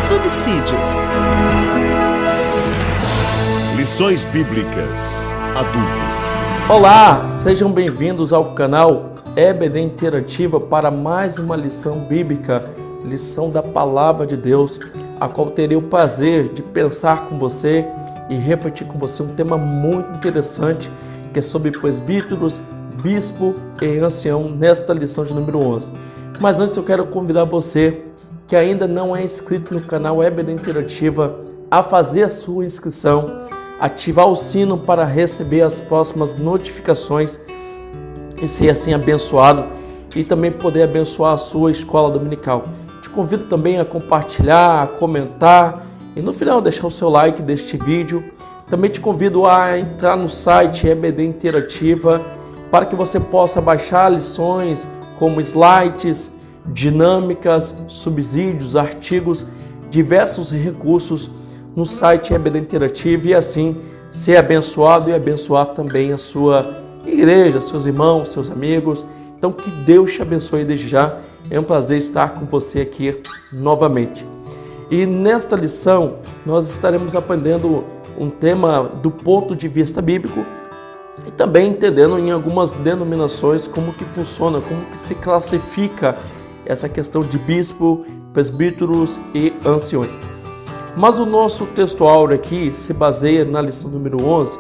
Subsídios. Lições Bíblicas Adultos. Olá, sejam bem-vindos ao canal EBD Interativa para mais uma lição bíblica, lição da Palavra de Deus, a qual terei o prazer de pensar com você e refletir com você um tema muito interessante, que é sobre presbíteros, bispo e ancião, nesta lição de número 11. Mas antes eu quero convidar você que ainda não é inscrito no canal EBD Interativa a fazer a sua inscrição, ativar o sino para receber as próximas notificações e ser assim abençoado e também poder abençoar a sua escola dominical. Te convido também a compartilhar, a comentar e no final deixar o seu like deste vídeo. Também te convido a entrar no site EBD Interativa para que você possa baixar lições como slides, dinâmicas, subsídios, artigos, diversos recursos no site EBD Interativa e assim ser abençoado e abençoar também a sua igreja, seus irmãos, seus amigos. Então que Deus te abençoe desde já. É um prazer estar com você aqui novamente. E nesta lição nós estaremos aprendendo um tema do ponto de vista bíblico e também entendendo em algumas denominações como que funciona, como que se classifica essa questão de bispo, presbíteros e anciões. Mas o nosso texto áureo aqui se baseia na lição número 11,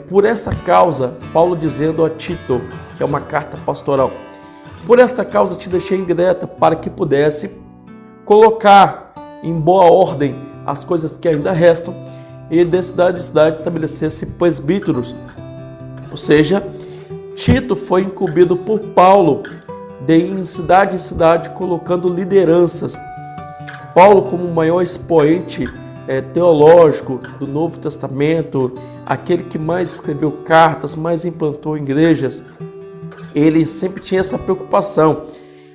por essa causa, Paulo dizendo a Tito, que é uma carta pastoral, por esta causa te deixei em Creta para que pudesse colocar em boa ordem as coisas que ainda restam e de cidade em cidade estabelecesse presbíteros. Ou seja, Tito foi incumbido por Paulo de ir em cidade colocando lideranças. Paulo, como o maior expoente teológico do Novo Testamento, aquele que mais escreveu cartas, mais implantou igrejas, ele sempre tinha essa preocupação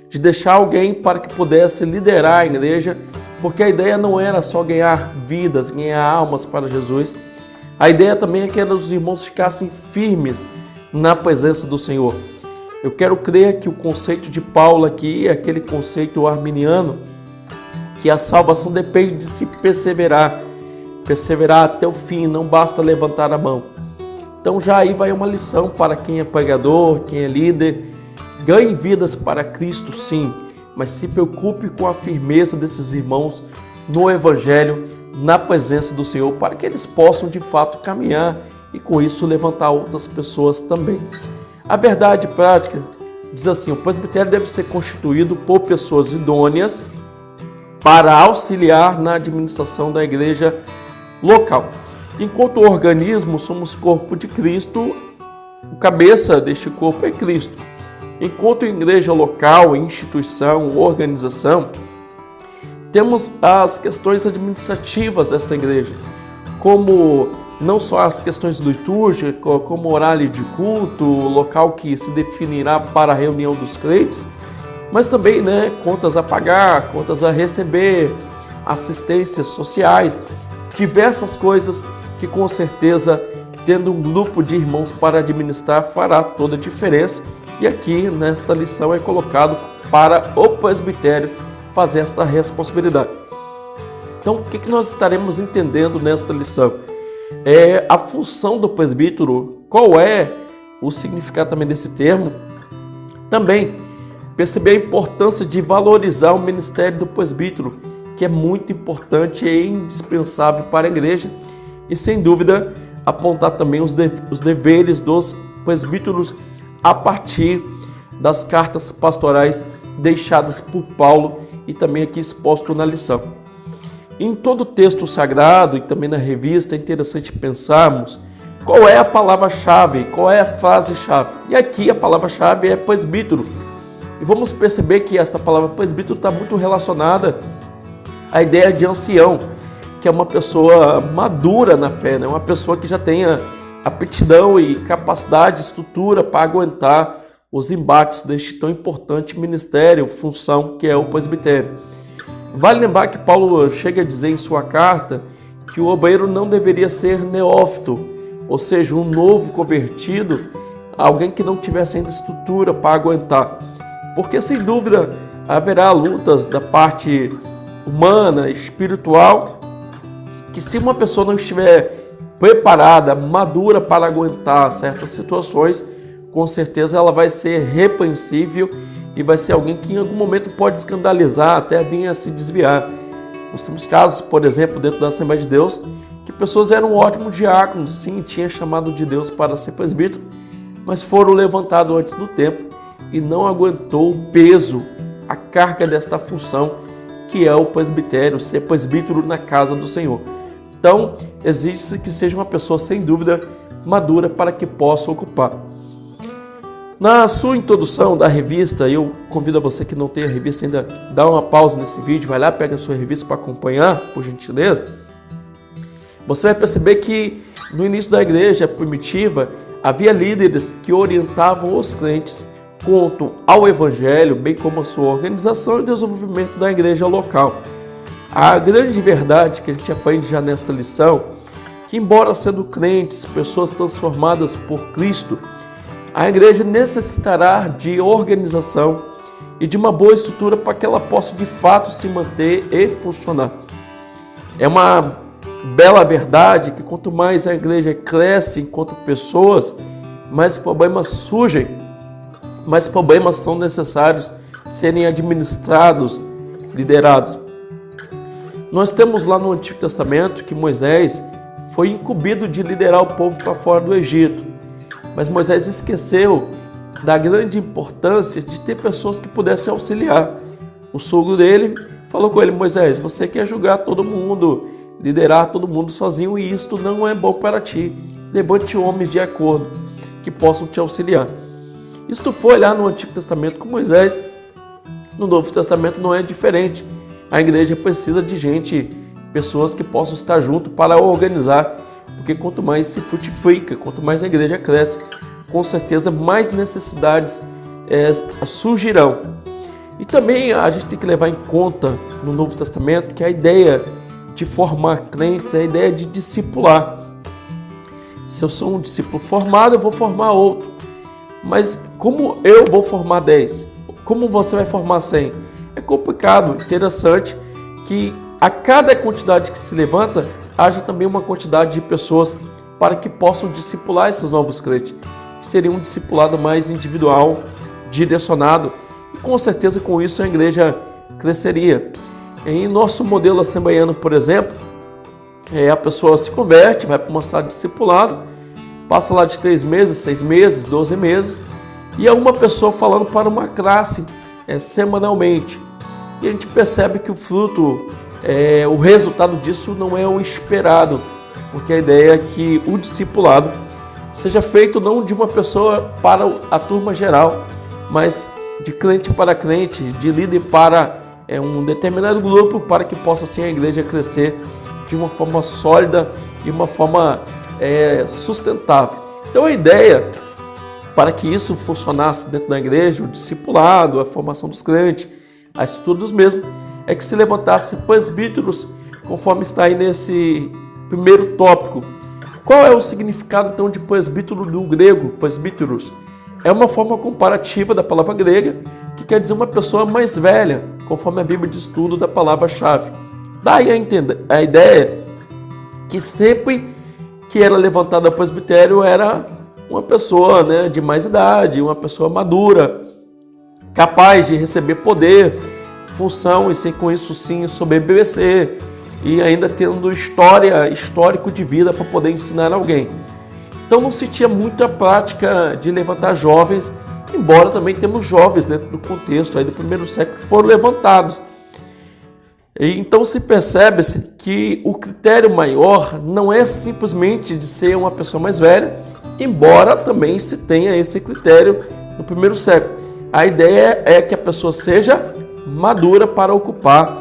de deixar alguém para que pudesse liderar a igreja, porque a ideia não era só ganhar vidas, ganhar almas para Jesus. A ideia também é que os irmãos ficassem firmes na presença do Senhor. Eu quero crer que o conceito de Paulo aqui é aquele conceito arminiano, que a salvação depende de se perseverar até o fim, não basta levantar a mão. Então já aí vai uma lição para quem é pregador, quem é líder. Ganhe vidas para Cristo sim, mas se preocupe com a firmeza desses irmãos no Evangelho, na presença do Senhor, para que eles possam de fato caminhar e com isso levantar outras pessoas também. A verdade prática diz assim: o presbitério deve ser constituído por pessoas idôneas para auxiliar na administração da igreja local. Enquanto organismo, somos corpo de Cristo, o cabeça deste corpo é Cristo. Enquanto igreja local, instituição, organização, temos as questões administrativas dessa igreja, como não só as questões litúrgicas, como horário de culto, local que se definirá para a reunião dos crentes, mas também contas a pagar, contas a receber, assistências sociais, diversas coisas que com certeza, tendo um grupo de irmãos para administrar, fará toda a diferença. E aqui nesta lição é colocado para o presbitério fazer esta responsabilidade. Então, o que nós estaremos entendendo nesta lição? É a função do presbítero, qual é o significado também desse termo? Também perceber a importância de valorizar o ministério do presbítero, que é muito importante e indispensável para a igreja, e sem dúvida apontar também os deveres dos presbíteros a partir das cartas pastorais deixadas por Paulo e também aqui exposto na lição. Em todo o texto sagrado e também na revista é interessante pensarmos qual é a palavra-chave, qual é a frase-chave. E aqui a palavra-chave é presbítero. E vamos perceber que esta palavra presbítero está muito relacionada à ideia de ancião, que é uma pessoa madura na fé, uma pessoa que já tenha aptidão e capacidade, estrutura para aguentar os embates deste tão importante ministério, função que é o presbitério. Vale lembrar que Paulo chega a dizer em sua carta que o obreiro não deveria ser neófito, ou seja, um novo convertido, alguém que não tivesse ainda estrutura para aguentar. Porque sem dúvida haverá lutas da parte humana, espiritual, que se uma pessoa não estiver preparada, madura para aguentar certas situações, com certeza ela vai ser repreensível e vai ser alguém que em algum momento pode escandalizar, até vir a se desviar. Nós temos casos, por exemplo, dentro da Assembleia de Deus, que pessoas eram ótimos diáconos, sim, tinha chamado de Deus para ser presbítero, mas foram levantados antes do tempo e não aguentou o peso, a carga desta função que é o presbitério, ser presbítero na casa do Senhor. Então, exige que seja uma pessoa, sem dúvida, madura para que possa ocupar. Na sua introdução da revista, eu convido a você que não tem a revista ainda, dá uma pausa nesse vídeo, vai lá, pega a sua revista para acompanhar, por gentileza. Você vai perceber que no início da igreja primitiva, havia líderes que orientavam os crentes quanto ao evangelho, bem como a sua organização e desenvolvimento da igreja local. A grande verdade que a gente aprende já nesta lição, que embora sendo crentes, pessoas transformadas por Cristo, a igreja necessitará de organização e de uma boa estrutura para que ela possa de fato se manter e funcionar. É uma bela verdade que quanto mais a igreja cresce enquanto pessoas, mais problemas surgem, mais problemas são necessários serem administrados, liderados. Nós temos lá no Antigo Testamento que Moisés foi incumbido de liderar o povo para fora do Egito. Mas Moisés esqueceu da grande importância de ter pessoas que pudessem auxiliar. O sogro dele falou com ele: Moisés, você quer julgar todo mundo, liderar todo mundo sozinho, e isto não é bom para ti. Levante homens de acordo que possam te auxiliar. Isto foi lá no Antigo Testamento com Moisés. No Novo Testamento não é diferente. A igreja precisa de gente, pessoas que possam estar junto para organizar. Porque quanto mais se frutifica, quanto mais a igreja cresce, com certeza mais necessidades surgirão. E também a gente tem que levar em conta no Novo Testamento que a ideia de formar crentes é a ideia de discipular. Se eu sou um discípulo formado, eu vou formar outro. Mas como eu vou formar 10? Como você vai formar 100? É complicado, interessante que a cada quantidade que se levanta, haja também uma quantidade de pessoas para que possam discipular esses novos crentes, que seria um discipulado mais individual, direcionado, e com certeza com isso a igreja cresceria. Em nosso modelo assembleiano, por exemplo, a pessoa se converte, vai para uma sala de discipulado, passa lá de 3 meses, 6 meses, 12 meses, e é uma pessoa falando para uma classe semanalmente. E a gente percebe que o fruto, o resultado disso não é o esperado, porque a ideia é que o discipulado seja feito não de uma pessoa para a turma geral, mas de crente para crente, de líder para um determinado grupo, para que possa assim a igreja crescer de uma forma sólida e uma forma sustentável. Então a ideia para que isso funcionasse dentro da igreja, o discipulado, a formação dos crentes, a estrutura dos mesmos, é que se levantasse presbíteros, conforme está aí nesse primeiro tópico. Qual é o significado então de presbítero do grego, presbíteros? É uma forma comparativa da palavra grega, que quer dizer uma pessoa mais velha, conforme a Bíblia de estudo da palavra-chave. Daí a ideia que sempre que era levantada ao presbitério era uma pessoa de mais idade, uma pessoa madura, capaz de receber poder, função e sem com isso sim sobreviver e ainda tendo histórico de vida para poder ensinar alguém. Então não se tinha muita prática de levantar jovens, embora também temos jovens dentro do contexto aí do primeiro século que foram levantados. E então se percebe-se que o critério maior não é simplesmente de ser uma pessoa mais velha, embora também se tenha esse critério no primeiro século. A ideia é que a pessoa seja madura para ocupar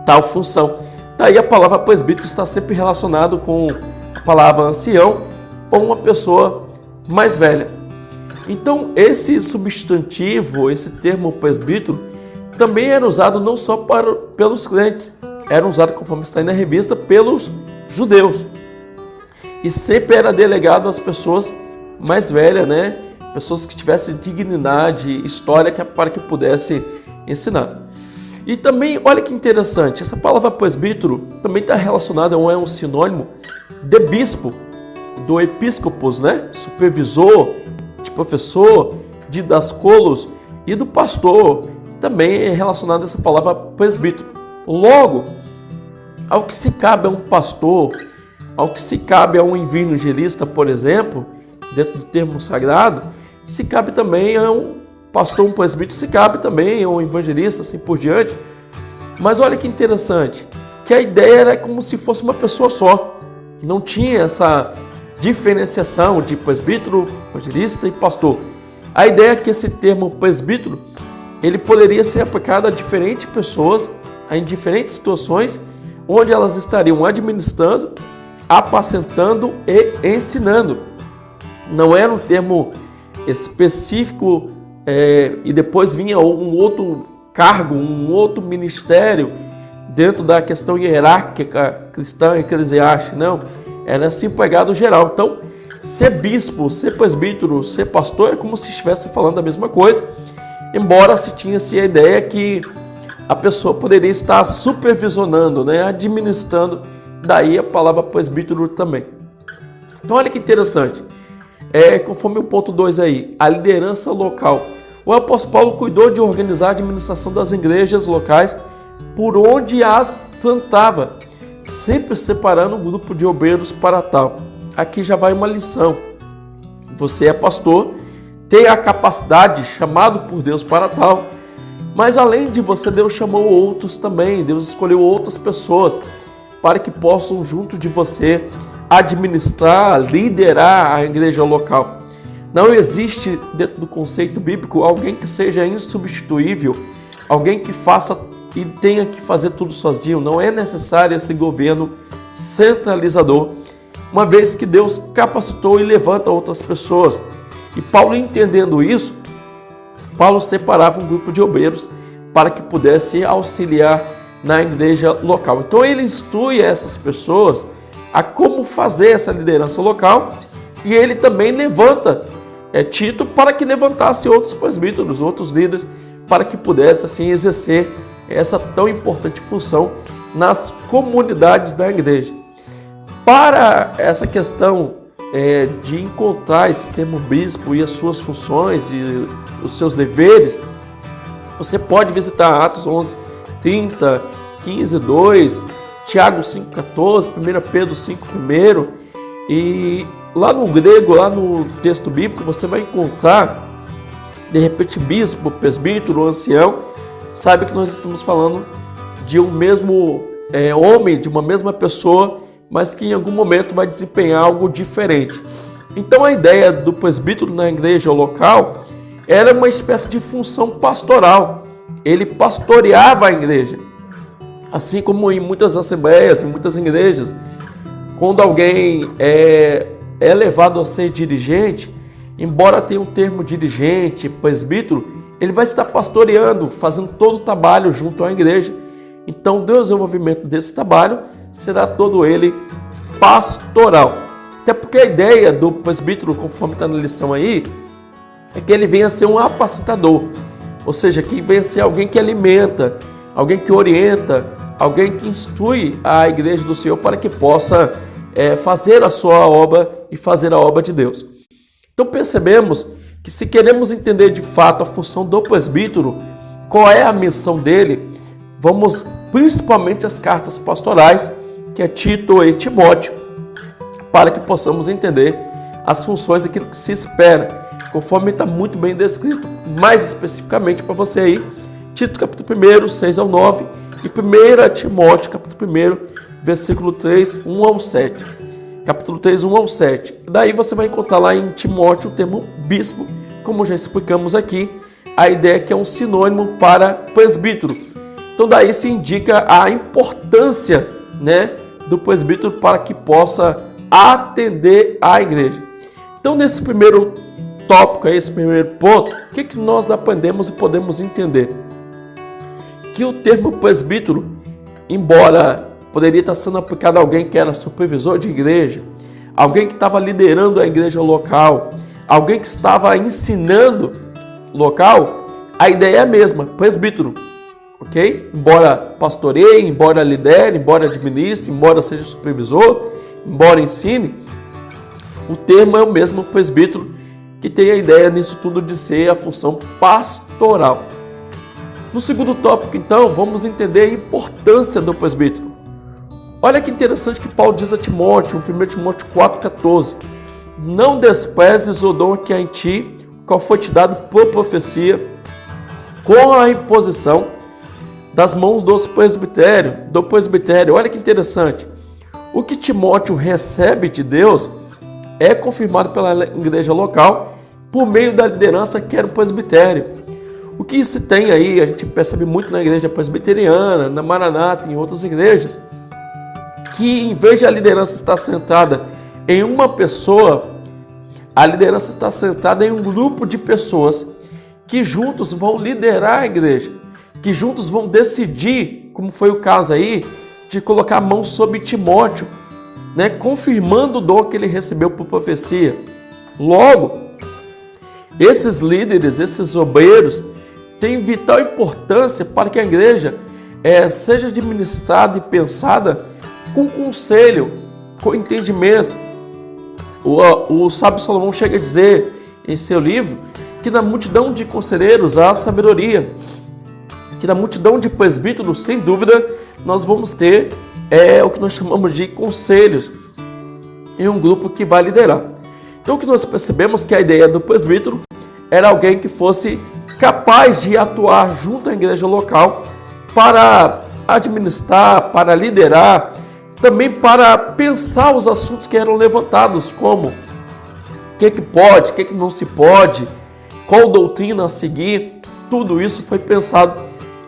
tal função. Daí a palavra presbítero está sempre relacionado com a palavra ancião ou uma pessoa mais velha. Então esse substantivo, esse termo presbítero, também era usado não só pelos crentes, era usado, conforme está aí na revista, pelos judeus. E sempre era delegado às pessoas mais velhas, Pessoas que tivessem dignidade, história para que pudessem ensinar. E também, olha que interessante, essa palavra presbítero também está relacionada, ou é um sinônimo de bispo, do episcopos, né? Supervisor, de professor, de didascolos e do pastor. Também é relacionada essa palavra presbítero. Logo, ao que se cabe a um pastor, ao que se cabe a um evangelista, por exemplo, dentro do termo sagrado, se cabe também a um pastor, um presbítero, se cabe também a um evangelista, assim por diante. Mas olha que interessante, que a ideia era como se fosse uma pessoa só. Não tinha essa diferenciação de presbítero, evangelista e pastor. A ideia é que esse termo presbítero, ele poderia ser aplicado a diferentes pessoas, em diferentes situações, onde elas estariam administrando, apacentando e ensinando. Não era um termo específico e depois vinha um outro cargo, um outro ministério dentro da questão hierárquica cristã eclesiástica, não. Era assim pegado geral. Então, ser bispo, ser presbítero, ser pastor é como se estivesse falando a mesma coisa, embora se tinha-se a ideia que a pessoa poderia estar supervisionando, né, administrando, daí a palavra presbítero também. Então, olha que interessante. Conforme o ponto 2 aí, a liderança local. O apóstolo Paulo cuidou de organizar a administração das igrejas locais por onde as plantava, sempre separando um grupo de obreiros para tal. Aqui já vai uma lição. Você é pastor, tem a capacidade, chamado por Deus para tal, mas além de você, Deus chamou outros também, Deus escolheu outras pessoas para que possam junto de você administrar, liderar a igreja local. Não existe dentro do conceito bíblico alguém que seja insubstituível, alguém que faça e tenha que fazer tudo sozinho. Não é necessário esse governo centralizador, uma vez que Deus capacitou e levanta outras pessoas. E Paulo, entendendo isso, Paulo separava um grupo de obreiros para que pudesse auxiliar na igreja local. Então ele instrui essas pessoas a como fazer essa liderança local, e ele também levanta Tito para que levantasse outros presbíteros, outros líderes, para que pudesse assim exercer essa tão importante função nas comunidades da igreja. Para essa questão de encontrar esse termo bispo e as suas funções e os seus deveres, você pode visitar Atos 11, 30, 15, 2, Tiago 5,14, 1 Pedro 5,1, e lá no grego, lá no texto bíblico, você vai encontrar, de repente, bispo, presbítero, ancião. Sabe que nós estamos falando de um mesmo homem, de uma mesma pessoa, mas que em algum momento vai desempenhar algo diferente. Então a ideia do presbítero na igreja local era uma espécie de função pastoral. Ele pastoreava a igreja. Assim como em muitas assembleias, em muitas igrejas, quando alguém é levado a ser dirigente, embora tenha um termo dirigente, presbítero, ele vai estar pastoreando, fazendo todo o trabalho junto à igreja. Então, o desenvolvimento desse trabalho será todo ele pastoral. Até porque a ideia do presbítero, conforme está na lição aí, é que ele venha a ser um apacentador. Ou seja, que venha a ser alguém que alimenta, alguém que orienta, alguém que instrui a igreja do Senhor para que possa fazer a sua obra e fazer a obra de Deus. Então percebemos que se queremos entender de fato a função do presbítero, qual é a missão dele, vamos principalmente às cartas pastorais, que é Tito e Timóteo, para que possamos entender as funções daquilo que se espera, conforme está muito bem descrito, mais especificamente para você aí, Tito capítulo 1, 6 ao 9, e 1 Timóteo capítulo 1, versículo 3, 1 ao 7. Capítulo 3, 1 ao 7. Daí você vai encontrar lá em Timóteo o termo bispo, como já explicamos aqui, a ideia é que é um sinônimo para presbítero. Então daí se indica a importância, né, do presbítero para que possa atender à igreja. Então nesse primeiro tópico, esse primeiro ponto, o que nós aprendemos e podemos entender? Que o termo presbítero, embora poderia estar sendo aplicado a alguém que era supervisor de igreja, alguém que estava liderando a igreja local, alguém que estava ensinando local, a ideia é a mesma, presbítero. ok? Embora pastoreie, embora lidere, embora administre, embora seja supervisor, embora ensine, o termo é o mesmo presbítero, que tem a ideia nisso tudo de ser a função pastoral. No segundo tópico, então, vamos entender a importância do presbítero. Olha que interessante que Paulo diz a Timóteo, em 1 Timóteo 4,14: não desprezes o dom que há em ti, qual foi te dado por profecia, com a imposição das mãos do presbitério. Olha que interessante. O que Timóteo recebe de Deus é confirmado pela igreja local por meio da liderança que era o presbitério. O que se tem aí, a gente percebe muito na igreja presbiteriana, na Maranata e em outras igrejas, que em vez de a liderança estar sentada em uma pessoa, a liderança está sentada em um grupo de pessoas que juntos vão liderar a igreja, que juntos vão decidir, como foi o caso aí, de colocar a mão sobre Timóteo, confirmando o dom que ele recebeu por profecia. Logo, esses líderes, esses obreiros, têm vital importância para que a igreja seja administrada e pensada com conselho, com entendimento. O sábio Salomão chega a dizer em seu livro que na multidão de conselheiros há sabedoria, que na multidão de presbíteros, sem dúvida, nós vamos ter o que nós chamamos de conselhos em um grupo que vai liderar. Então o que nós percebemos que a ideia do presbítero era alguém que fosse capaz de atuar junto à igreja local para administrar, para liderar, também para pensar os assuntos que eram levantados, como o que pode, o que não se pode, qual doutrina a seguir. Tudo isso foi pensado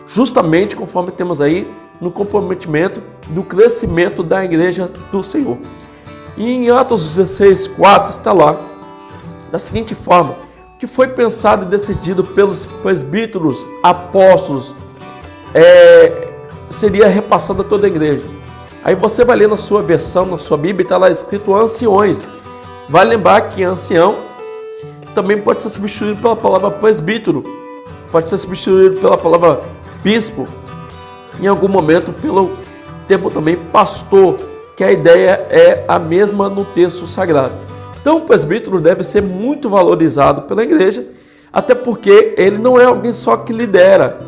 justamente conforme temos aí no comprometimento do crescimento da igreja do Senhor. E em Atos 16:4 está lá, da seguinte forma: que foi pensado e decidido pelos presbíteros, apóstolos, seria repassado a toda a igreja. Aí você vai ler na sua versão, na sua Bíblia, está lá escrito anciões. Vai lembrar que ancião também pode ser substituído pela palavra presbítero, pode ser substituído pela palavra bispo, em algum momento pelo termo também pastor, que a ideia é a mesma no texto sagrado. Então o presbítero deve ser muito valorizado pela igreja, até porque ele não é alguém só que lidera,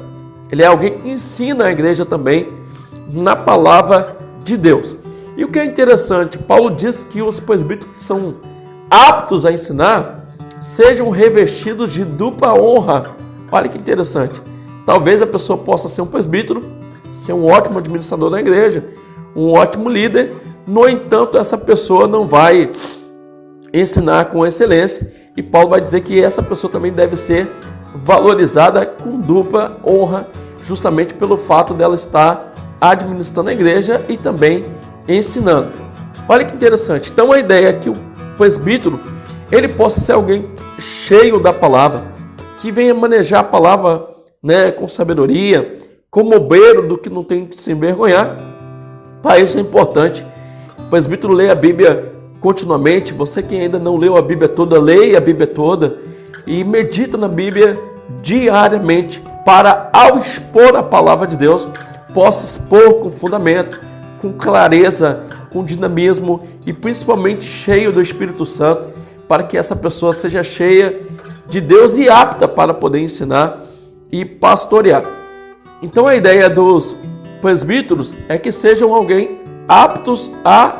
ele é alguém que ensina a igreja também na palavra de Deus. E o que é interessante, Paulo diz que os presbíteros que são aptos a ensinar sejam revestidos de dupla honra. Olha que interessante. Talvez a pessoa possa ser um presbítero, ser um ótimo administrador da igreja, um ótimo líder, no entanto, essa pessoa não vai ensinar com excelência, e Paulo vai dizer que essa pessoa também deve ser valorizada com dupla honra, justamente pelo fato dela estar administrando a igreja e também ensinando. Olha que interessante. Então a ideia é que o presbítero, ele possa ser alguém cheio da palavra, que venha manejar a palavra com sabedoria, como obreiro do que não tem que se envergonhar. Para isso é importante o presbítero ler a Bíblia continuamente. Você que ainda não leu a Bíblia toda, leia a Bíblia toda e medita na Bíblia diariamente, para, ao expor a palavra de Deus, possa expor com fundamento, com clareza, com dinamismo e principalmente cheio do Espírito Santo, para que essa pessoa seja cheia de Deus e apta para poder ensinar e pastorear. Então a ideia dos presbíteros é que sejam alguém aptos a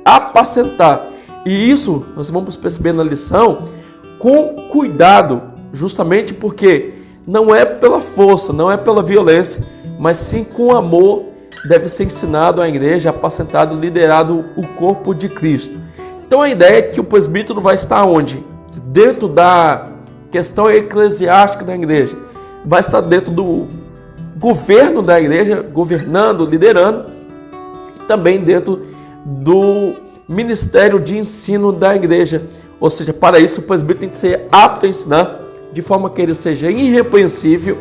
apacentar. E isso nós vamos perceber na lição com cuidado, justamente porque não é pela força, não é pela violência, mas sim com amor deve ser ensinado à igreja, apacentado, liderado o corpo de Cristo. Então a ideia é que o presbítero vai estar onde? Dentro da questão eclesiástica da igreja. Vai estar dentro do governo da igreja, governando, liderando, e também dentro do ministério de ensino da igreja. Ou seja, para isso o presbítero tem que ser apto a ensinar, de forma que ele seja irrepreensível,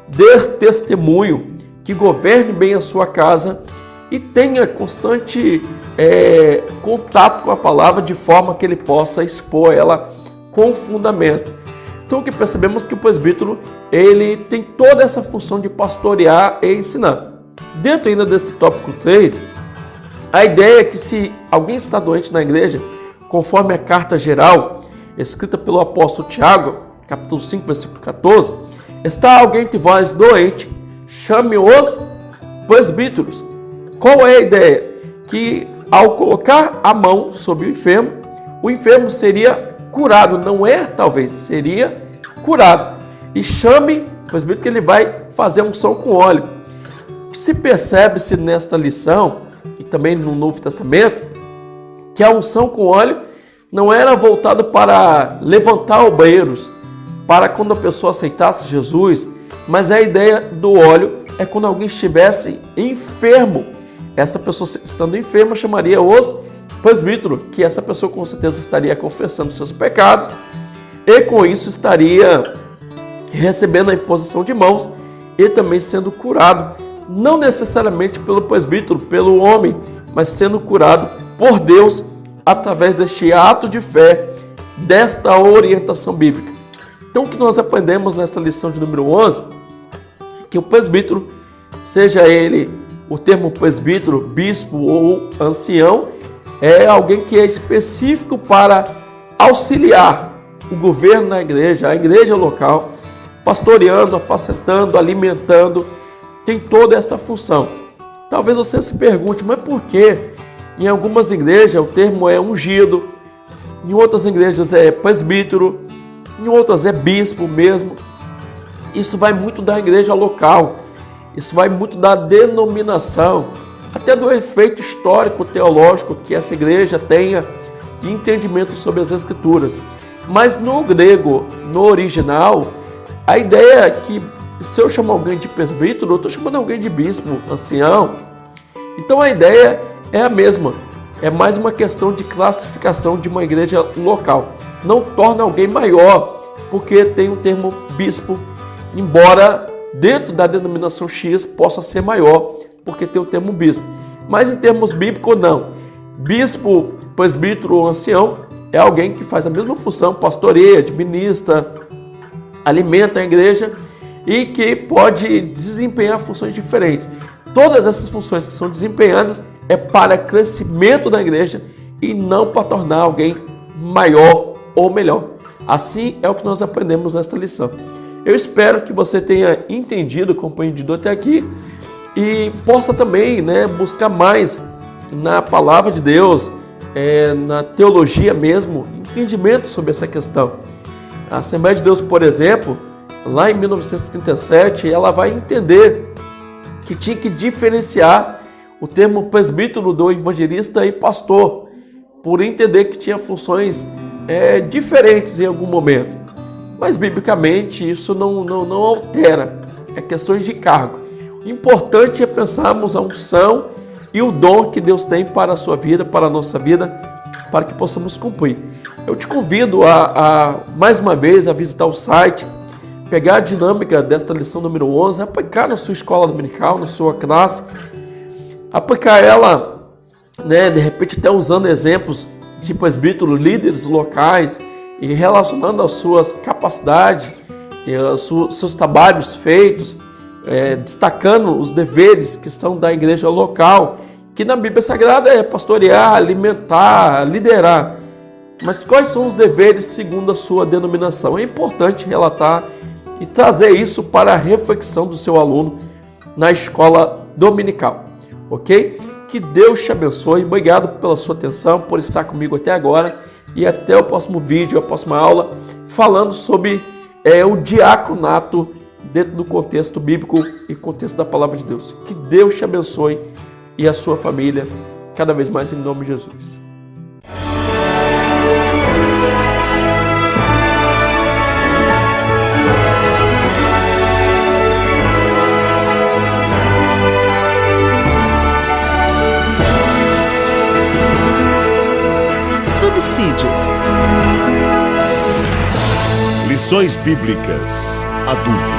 dê testemunho, que governe bem a sua casa e tenha constante contato com a palavra, de forma que ele possa expor ela com fundamento. Então, que percebemos que o presbítero, ele tem toda essa função de pastorear e ensinar. Dentro ainda desse tópico 3, a ideia é que se alguém está doente na igreja, conforme a carta geral, escrita pelo apóstolo Tiago, capítulo 5, versículo 14, está alguém entre vós doente, chame os presbíteros. Qual é a ideia? Que ao colocar a mão sobre o enfermo seria curado, não é talvez, seria curado. E chame o presbítero que ele vai fazer a unção com óleo. Se percebe-se nesta lição, e também no Novo Testamento, que a unção com óleo não era voltada para levantar obreiros, para quando a pessoa aceitasse Jesus, mas a ideia do óleo é quando alguém estivesse enfermo. Esta pessoa, estando enferma, chamaria os presbíteros, que essa pessoa com certeza estaria confessando seus pecados e com isso estaria recebendo a imposição de mãos e também sendo curado, não necessariamente pelo presbítero, pelo homem, mas sendo curado por Deus através deste ato de fé, desta orientação bíblica. Então, o que nós aprendemos nessa lição de número 11, que o presbítero, seja ele o termo presbítero, bispo ou ancião, é alguém que é específico para auxiliar o governo da igreja, a igreja local, pastoreando, apacentando, alimentando, tem toda esta função. Talvez você se pergunte, mas por que em algumas igrejas o termo é ungido, em outras igrejas é presbítero, em outras é bispo mesmo? Isso vai muito da igreja local, isso vai muito da denominação, até do efeito histórico, teológico que essa igreja tenha e entendimento sobre as Escrituras. Mas no grego, no original, a ideia é que se eu chamo alguém de presbítero, eu estou chamando alguém de bispo, ancião. Então a ideia é a mesma, é mais uma questão de classificação de uma igreja local. Não torna alguém maior porque tem o termo bispo, embora dentro da denominação X possa ser maior porque tem o termo bispo. Mas em termos bíblicos, não. Bispo, presbítero ou ancião é alguém que faz a mesma função, pastoreia, administra, alimenta a igreja e que pode desempenhar funções diferentes. Todas essas funções que são desempenhadas é para crescimento da igreja e não para tornar alguém maior ou melhor. Assim é o que nós aprendemos nesta lição. Eu espero que você tenha entendido, compreendido até aqui e possa também, buscar mais na palavra de Deus, na teologia mesmo, entendimento sobre essa questão. A Assembleia de Deus, por exemplo, lá em 1937, ela vai entender que tinha que diferenciar o termo presbítero do evangelista e pastor, por entender que tinha funções diferentes em algum momento. Mas, biblicamente, isso não altera, é questões de cargo. O importante é pensarmos a unção e o dom que Deus tem para a sua vida, para a nossa vida, para que possamos cumprir. Eu te convido mais uma vez a visitar o site, pegar a dinâmica desta lição número 11, aplicar na sua escola dominical, na sua classe, aplicar ela, de repente até usando exemplos de presbítero, líderes locais e relacionando as suas capacidades, e seus trabalhos feitos, destacando os deveres que são da igreja local, que na Bíblia Sagrada é pastorear, alimentar, liderar. Mas quais são os deveres segundo a sua denominação? É importante relatar e trazer isso para a reflexão do seu aluno na escola dominical, ok? Que Deus te abençoe, obrigado pela sua atenção, por estar comigo até agora e até o próximo vídeo, a próxima aula, falando sobre o diaconato dentro do contexto bíblico e contexto da palavra de Deus. Que Deus te abençoe e a sua família cada vez mais em nome de Jesus. Subsídios. Lições Bíblicas Adultos.